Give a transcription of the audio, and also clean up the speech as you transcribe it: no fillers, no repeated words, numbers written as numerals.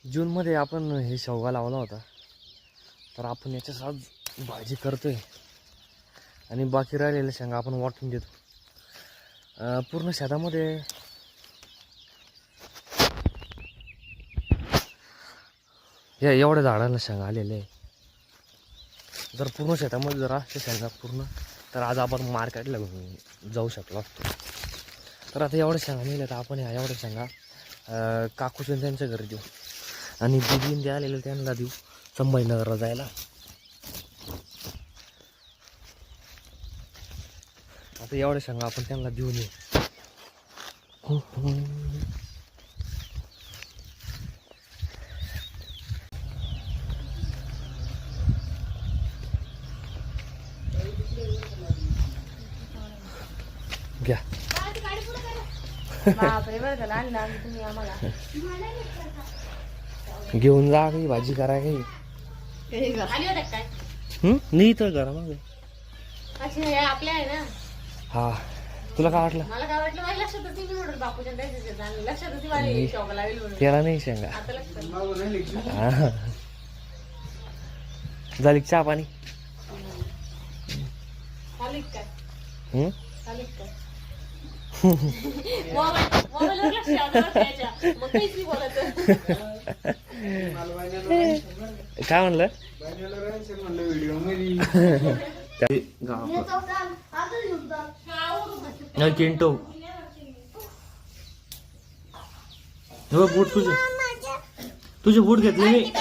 जूनमध्ये आपण हे शेवगा लावला होता, तर आपण याच्यात आज भाजी करतोय आणि बाकी राहिलेल्या शेंगा आपण वाटून देतो. पूर्ण शेतामध्ये या एवढ्या झाडांना शेंगा आलेले आहे. जर पूर्ण शेतामध्ये जर असते शेंगा पूर्ण, तर आज आपण मार्केटला घेऊन जाऊ शकलो असतो. तर आता एवढ्या शेंगा नेल्या, तर आपण ह्या एवढ्या शेंगा काकूच्या त्यांच्या घरी देऊ आणि दिदीन द्या आलेलं त्यांना देऊ संभाजीनगरला जायला. आता एवढ्या शेंगा आपण त्यांना देऊन येऊ. घ्या घेऊन जा काही भाजी करा काही. नाही तर करा मग. आपल्या आहे ना. हा तुला काय वाटलं? मला काय वाटलं माझ्या लक्षातच नाही म्हणून बापूच्या लक्षातच नाही शेवगा लावेल म्हणून. त्याला नाही शेंगा. आता लक्षात झाली का चहा पाणी? चालेल काय हम्म चालेल काय मोबाईलवर लक्ष द्यावं त्याच्या. मग काहीच नाही बोलायचं. काय म्हणलं? चिंटू बूट तुझे बूट घेतले मी.